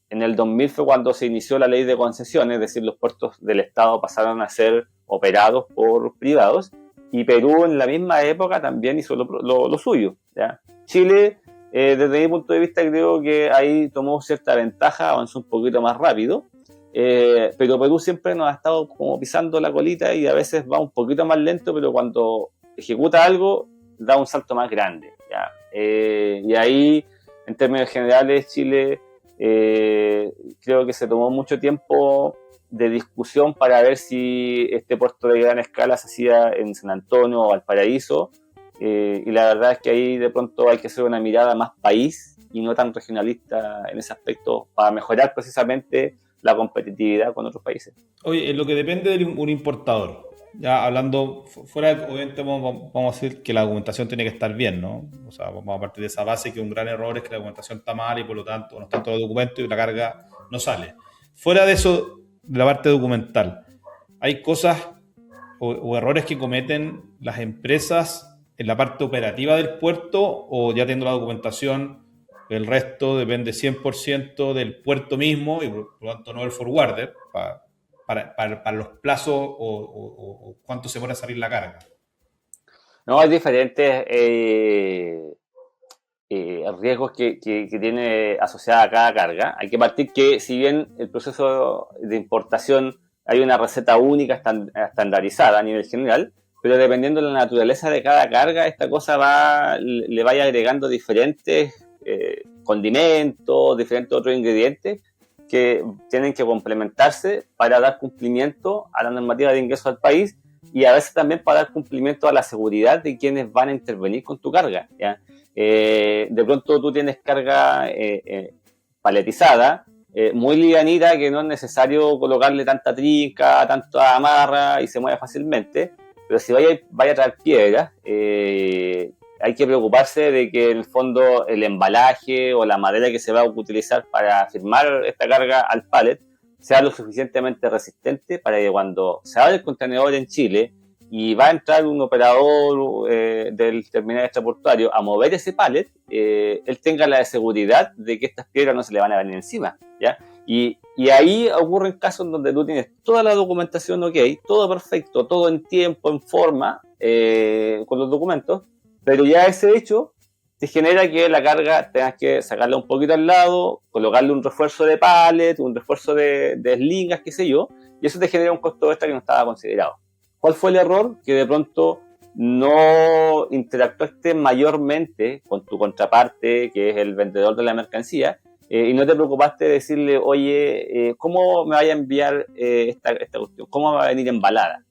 en el 2000 fue cuando se inició la ley de concesiones, es decir, los puertos del Estado pasaron a ser operados por privados, y Perú en la misma época también hizo lo suyo, ¿ya? Chile, desde mi punto de vista, creo que ahí tomó cierta ventaja, avanzó un poquito más rápido, pero Perú siempre nos ha estado como pisando la colita y a veces va un poquito más lento, pero cuando ejecuta algo da un salto más grande, ¿ya? Y ahí, en términos generales, Chile creo que se tomó mucho tiempo de discusión para ver si este puerto de gran escala se hacía en San Antonio o Valparaíso, y la verdad es que ahí de pronto hay que hacer una mirada más país y no tan regionalista en ese aspecto para mejorar precisamente la competitividad con otros países. Oye, en lo que depende de un importador, ya hablando fuera, obviamente vamos a decir que la documentación tiene que estar bien, ¿no? O sea, vamos a partir de esa base que un gran error es que la documentación está mal y por lo tanto no están todos los documentos y la carga no sale. Fuera de eso, de la parte documental, hay cosas o errores que cometen las empresas en la parte operativa del puerto, o ya teniendo la documentación, el resto depende 100% del puerto mismo y por lo tanto no del forwarder para los plazos o cuánto se demora salir la carga. No, hay diferentes riesgos que tiene asociada a cada carga. Hay que partir que, si bien el proceso de importación hay una receta única estandarizada a nivel general, pero dependiendo de la naturaleza de cada carga, esta cosa le vaya agregando diferentes condimentos, diferentes otros ingredientes que tienen que complementarse para dar cumplimiento a la normativa de ingreso al país y a veces también para dar cumplimiento a la seguridad de quienes van a intervenir con tu carga, ¿ya? De pronto tú tienes carga paletizada, muy livianita, que no es necesario colocarle tanta trinca, tanta amarra y se mueve fácilmente, pero si vaya a traer piedras, hay que preocuparse de que en el fondo el embalaje o la madera que se va a utilizar para firmar esta carga al pallet sea lo suficientemente resistente para que cuando se abre el contenedor en Chile y va a entrar un operador del terminal extraportuario a mover ese pallet, él tenga la seguridad de que estas piedras no se le van a venir encima, ¿ya? Y ahí ocurren casos donde tú tienes toda la documentación ok, todo perfecto, todo en tiempo, en forma, con los documentos, pero ya ese hecho te genera que la carga tengas que sacarla un poquito al lado, colocarle un refuerzo de pallet, un refuerzo de slingas, qué sé yo, y eso te genera un costo extra que no estaba considerado. ¿Cuál fue el error? Que de pronto no interactuaste mayormente con tu contraparte, que es el vendedor de la mercancía, y no te preocupaste de decirle, oye, ¿cómo me vaya a enviar esta cuestión? ¿Cómo me va a venir embalada?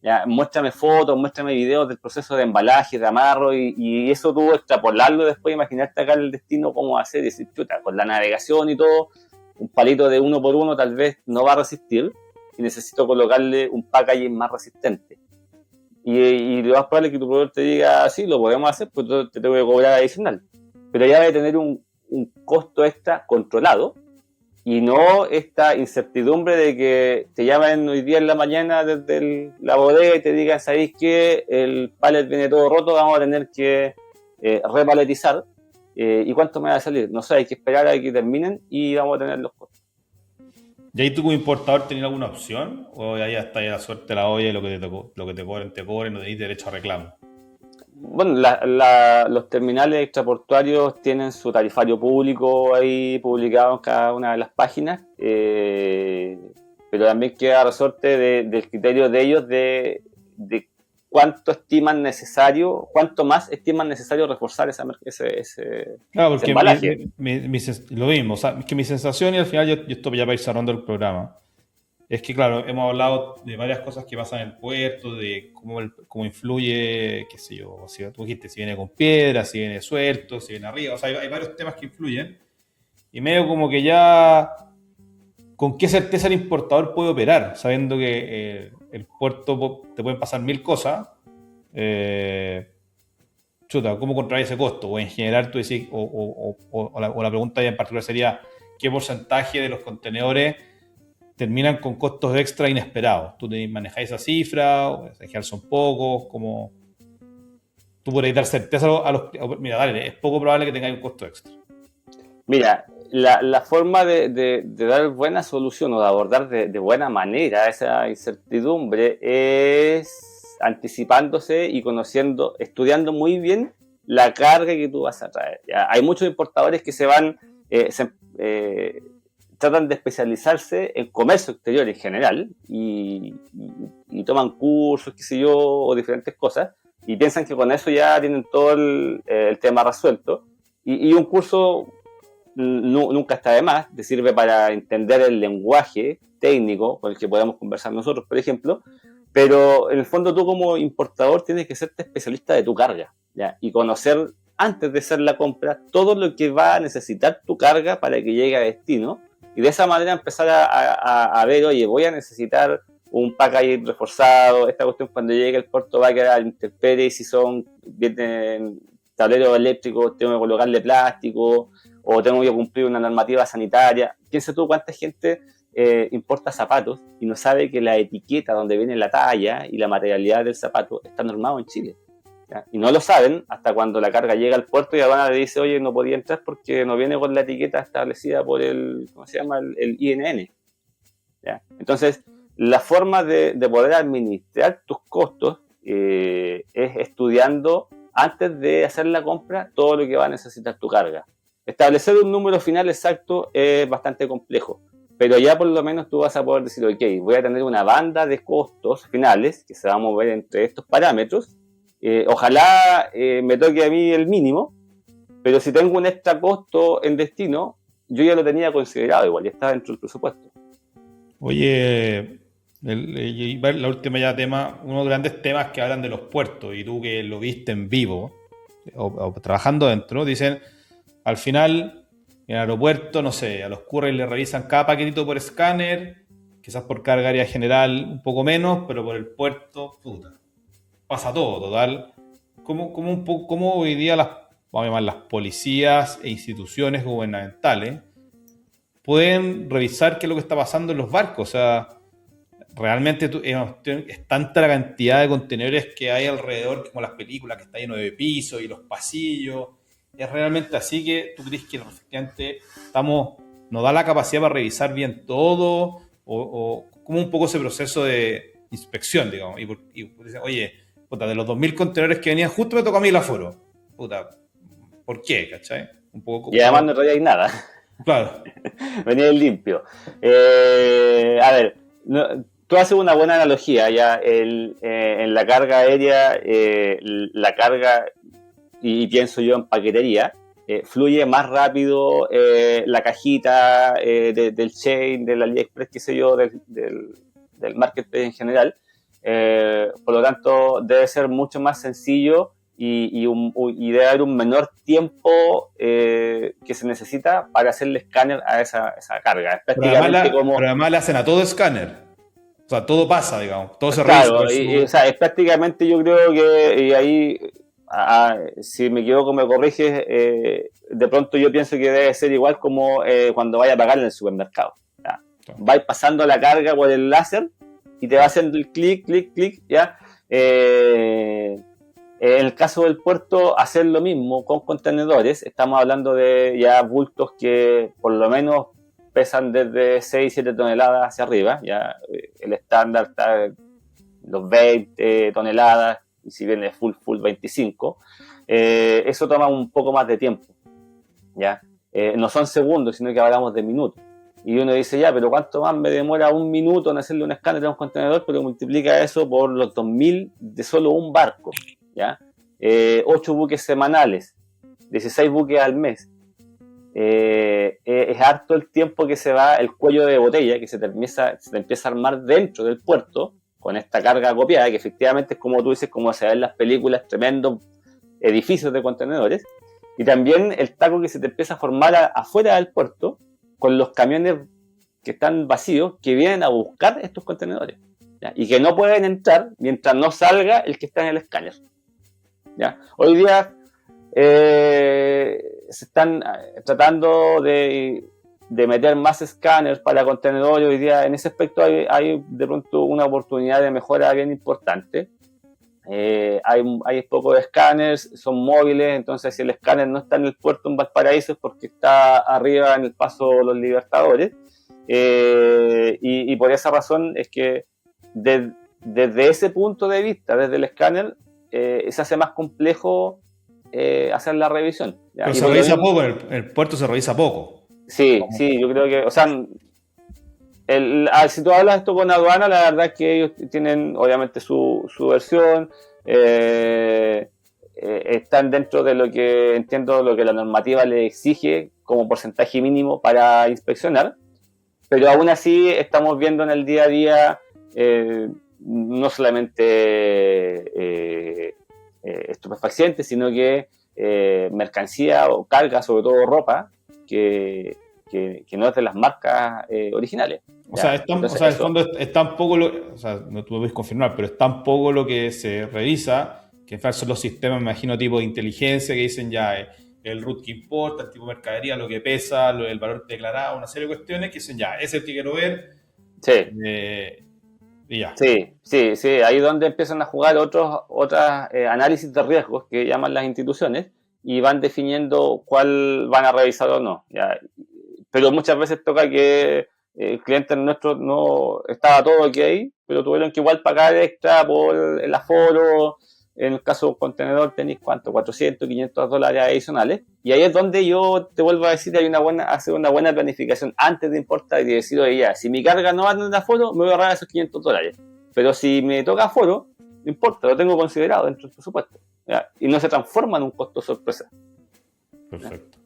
Ya, muéstrame fotos, muéstrame videos del proceso de embalaje, de amarro, y eso tú extrapolarlo después, imaginarte acá el destino, cómo hacer, y decir, chuta, con la navegación y todo, un palito de 1x1 tal vez no va a resistir, y necesito colocarle un packaging más resistente. Y lo más probable es que tu proveedor te diga, sí, lo podemos hacer, pues te tengo que cobrar adicional. Pero ya debe tener un costo extra controlado, y no esta incertidumbre de que te llamen hoy día en la mañana desde la bodega y te digan, ¿sabéis qué? El pallet viene todo roto, vamos a tener que repaletizar. ¿Y cuánto me va a salir? No sé, hay que esperar a que terminen y vamos a tener los costos. ¿Y ahí tú como importador tenías alguna opción? ¿O ahí hasta la suerte de la olla y lo que te cobren, no tenéis derecho a reclamo? Bueno, los terminales extraportuarios tienen su tarifario público ahí publicado en cada una de las páginas, pero también queda resorte del criterio de ellos de cuánto más estiman necesario reforzar ese Claro, porque embalaje. lo mismo, o sea, es que mi sensación, y al final yo esto ya para ir cerrando el programa, es que, claro, hemos hablado de varias cosas que pasan en el puerto, de cómo influye, qué sé yo, si tú dijiste, si viene con piedra, si viene suelto, si viene arriba, o sea, hay varios temas que influyen, y medio como que ya, ¿con qué certeza el importador puede operar? Sabiendo que el puerto te pueden pasar 1000 cosas, chuta, ¿cómo controlar ese costo? O en general tú decís, o la pregunta ya en particular sería, ¿qué porcentaje de los contenedores terminan con costos extra inesperados? ¿Tú manejáis esa cifra? ¿O en general son pocos? ¿Cómo tú podrías dar certeza mira, dale, es poco probable que tengáis un costo extra? Mira, la forma de dar buena solución o de abordar de buena manera esa incertidumbre es anticipándose y estudiando muy bien la carga que tú vas a traer. ¿Ya? Hay muchos importadores que tratan de especializarse en comercio exterior en general y toman cursos, qué sé yo, o diferentes cosas, y piensan que con eso ya tienen todo el tema resuelto. Y un curso nunca está de más, te sirve para entender el lenguaje técnico con el que podemos conversar nosotros, por ejemplo, pero en el fondo tú como importador tienes que serte especialista de tu carga, ¿ya? Y conocer antes de hacer la compra todo lo que va a necesitar tu carga para que llegue a destino, y de esa manera empezar a ver, oye, voy a necesitar un packaging reforzado, esta cuestión cuando llegue el puerto va a quedar a la intemperie, si vienen tableros eléctricos, tengo que colocarle plástico, o tengo que cumplir una normativa sanitaria. Piensa tú cuánta gente importa zapatos y no sabe que la etiqueta donde viene la talla y la materialidad del zapato está normado en Chile. ¿Ya? Y no lo saben hasta cuando la carga llega al puerto y la aduana le dice, oye, no podía entrar porque no viene con la etiqueta establecida por ¿cómo se llama? El INN. ¿Ya? Entonces, la forma de poder administrar tus costos es estudiando antes de hacer la compra todo lo que va a necesitar tu carga. Establecer un número final exacto es bastante complejo, pero ya por lo menos tú vas a poder decir, ok, voy a tener una banda de costos finales que se va a mover entre estos parámetros. Ojalá me toque a mí el mínimo, pero si tengo un extra costo en destino, yo ya lo tenía considerado igual, ya estaba dentro del presupuesto. Oye, la última ya tema, uno de los grandes temas que hablan de los puertos, y tú que lo viste en vivo, o trabajando dentro, dicen, al final, en el aeropuerto, no sé, a los couriers le revisan cada paquetito por escáner, quizás por carga área general un poco menos, pero por el puerto, puta, pasa todo, total. ¿Cómo hoy día vamos a llamar, las policías e instituciones gubernamentales pueden revisar qué es lo que está pasando en los barcos? O sea, realmente es tanta la cantidad de contenedores que hay alrededor, como las películas, que está lleno de pisos y los pasillos. ¿Es realmente así que tú crees que efectivamente nos da la capacidad para revisar bien todo? ¿O cómo un poco ese proceso de inspección, digamos? Y oye, puta, de los 2.000 contenedores que venían, justo me tocó a mí el aforo. Puta, ¿por qué? ¿Cachai? Un poco, Y además no traía nada. Claro. Venía el limpio. A ver, tú haces una buena analogía. Ya en la carga aérea, la carga, y pienso yo en paquetería, fluye más rápido la cajita del chain, del AliExpress, qué sé yo, del marketplace en general. Por lo tanto, debe ser mucho más sencillo y debe haber un menor tiempo que se necesita para hacerle escáner a esa carga. Es prácticamente pero además le hacen a todo escáner. O sea, todo pasa, digamos, todo se revisa. Claro, o sea, es prácticamente, yo creo que, y ahí, si me equivoco, me corriges, de pronto yo pienso que debe ser igual como cuando vaya a pagar en el supermercado. ¿Ya? Vais pasando la carga por el láser y te va haciendo el clic, clic, clic, ¿ya? En el caso del puerto, hacer lo mismo con contenedores. Estamos hablando de ya bultos que por lo menos pesan desde 6, 7 toneladas hacia arriba. Ya el estándar está en los 20 toneladas, y si viene full 25. Eso toma un poco más de tiempo. ¿Ya? No son segundos, sino que hablamos de minutos. Y uno dice, ya, pero ¿cuánto más me demora un minuto en hacerle un escáner a un contenedor? Pero multiplica eso por los 2.000 de solo un barco. ¿Ya? 8 buques semanales, 16 buques al mes. Es harto el tiempo que se va el cuello de botella que se te empieza a armar dentro del puerto con esta carga copiada, que efectivamente es como tú dices, como se ve en las películas, tremendos edificios de contenedores. Y también el taco que se te empieza a formar afuera del puerto con los camiones que están vacíos, que vienen a buscar estos contenedores, ¿ya? Y que no pueden entrar mientras no salga el que está en el escáner, ¿ya? Hoy día se están tratando de meter más escáneres para contenedores. Hoy día en ese aspecto hay de pronto una oportunidad de mejora bien importante. Hay pocos escáneres, son móviles, entonces si el escáner no está en el puerto en Valparaíso es porque está arriba en el Paso Los Libertadores, y por esa razón es que desde ese punto de vista, desde el escáner, se hace más complejo hacer la revisión. ¿Ya? Pero se revisa poco, en el puerto se revisa poco. Sí, yo creo que, o sea, si tú hablas esto con aduana, la verdad es que ellos tienen obviamente su versión, están dentro de lo que entiendo, lo que la normativa le exige como porcentaje mínimo para inspeccionar, pero aún así estamos viendo en el día a día no solamente estupefacientes, sino que mercancía o carga, sobre todo ropa, que que no es de las marcas originales. O sea, en el fondo es tan poco o sea, no tú me puedes confirmar, pero es tan poco lo que se revisa, que en fact son los sistemas, me imagino, tipo de inteligencia que dicen ya el root que importa, el tipo de mercadería, lo que pesa, el valor declarado, una serie de cuestiones que dicen ya, ese es el que quiero ver. Sí. Y ya. Sí, ahí es donde empiezan a jugar otros análisis de riesgos que llaman las instituciones y van definiendo cuál van a revisar o no. ¿Ya? Pero muchas veces toca que el cliente nuestro no estaba todo ok, pero tuvieron que igual pagar extra por el aforo. En el caso de un contenedor tenéis ¿cuánto? 400, 500 dólares adicionales. Y ahí es donde yo te vuelvo a decir, hacer una buena planificación antes de importar y decir, oye, ya, si mi carga no va a tener aforo, me voy a ahorrar esos 500 dólares. Pero si me toca aforo, no importa, lo tengo considerado dentro del presupuesto. ¿Ya? Y no se transforma en un costo sorpresa. Perfecto.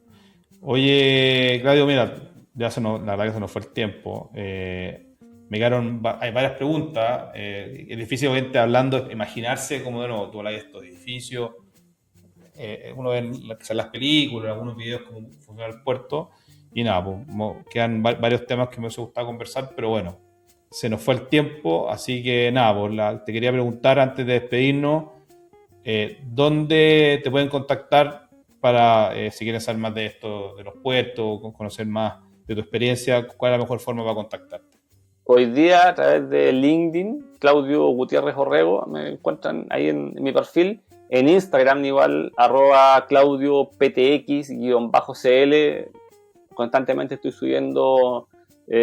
Oye, Claudio, mira, la verdad que se nos fue el tiempo. Hay varias preguntas. Es difícil, obviamente, hablando, imaginarse cómo de nuevo tú hablas de estos edificios. Uno ve las películas, algunos videos cómo funciona el puerto. Y nada, pues, quedan varios temas que me hubiese gustado conversar, pero bueno, se nos fue el tiempo. Así que nada, pues, te quería preguntar antes de despedirnos, ¿dónde te pueden contactar para, si quieren saber más de esto, de los puertos, conocer más de tu experiencia? ¿Cuál es la mejor forma para contactarte? Hoy día, a través de LinkedIn, Claudio Gutiérrez Orrego, me encuentran ahí en mi perfil. En Instagram igual, @claudioptx_cl. Constantemente estoy subiendo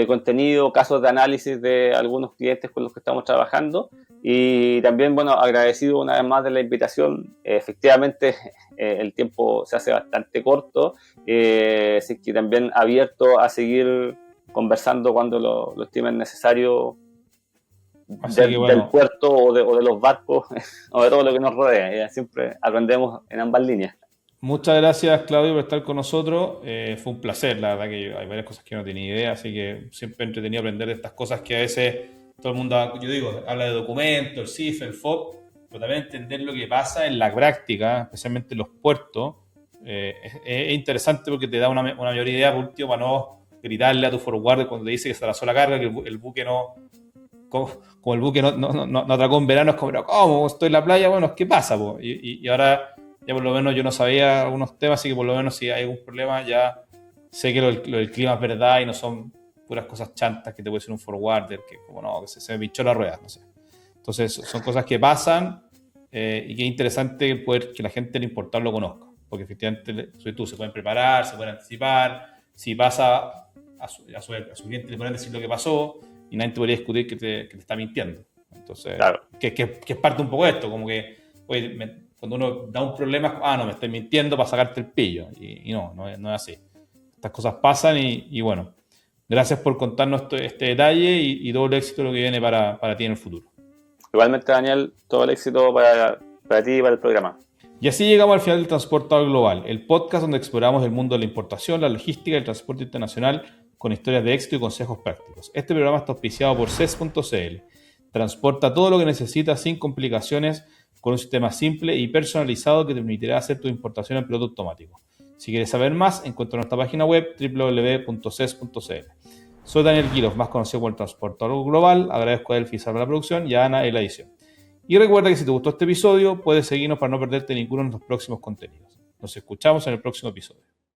contenido, casos de análisis de algunos clientes con los que estamos trabajando. Y también, bueno, agradecido una vez más de la invitación. Efectivamente, el tiempo se hace bastante corto. Así que también abierto a seguir conversando cuando lo estimen necesario del puerto o de los barcos o de todo lo que nos rodea. Siempre aprendemos en ambas líneas. Muchas gracias, Claudio, por estar con nosotros. Fue un placer, la verdad que hay varias cosas que no tenía idea, así que siempre entretenido aprender de estas cosas que a veces todo el mundo, yo digo, habla de documentos, el CIF, el FOB, pero también entender lo que pasa en la práctica, especialmente en los puertos, es interesante porque te da una mayor idea, por último, para no gritarle a tu forwarder cuando te dice que se atrasó la carga, que el buque no, como el buque no atracó en verano, es como, pero ¿cómo? Estoy en la playa, bueno, ¿qué pasa? Po? Y ahora ya por lo menos yo no sabía algunos temas, así que por lo menos si hay algún problema ya sé que lo del clima es verdad y no son puras cosas chantas que te puede decir un forwarder, que como no, que se me pinchó la rueda, no sé. Entonces son cosas que pasan y que es interesante poder que la gente al importar lo conozca, porque efectivamente se pueden preparar, se pueden anticipar, si pasa a su cliente le pueden decir lo que pasó y nadie te podría discutir que te está mintiendo. Entonces, claro. que es parte un poco de esto, como que oye, cuando uno da un problema, no, me estoy mintiendo para sacarte el pillo, y no es así. Estas cosas pasan y bueno, gracias por contarnos este detalle y todo el éxito de lo que viene para ti en el futuro. Igualmente, Daniel, todo el éxito para ti y para el programa. Y así llegamos al final del Transportador Global, el podcast donde exploramos el mundo de la importación, la logística y el transporte internacional con historias de éxito y consejos prácticos. Este programa está auspiciado por CES.cl. Transporta todo lo que necesitas sin complicaciones con un sistema simple y personalizado que te permitirá hacer tu importación en piloto automático. Si quieres saber más, encuentra nuestra página web www.ces.cl. Soy Daniel Quiroz, más conocido como el Transportador Global. Agradezco a Elfi Salva la producción y a Ana en la edición. Y recuerda que si te gustó este episodio, puedes seguirnos para no perderte ninguno de nuestros próximos contenidos. Nos escuchamos en el próximo episodio.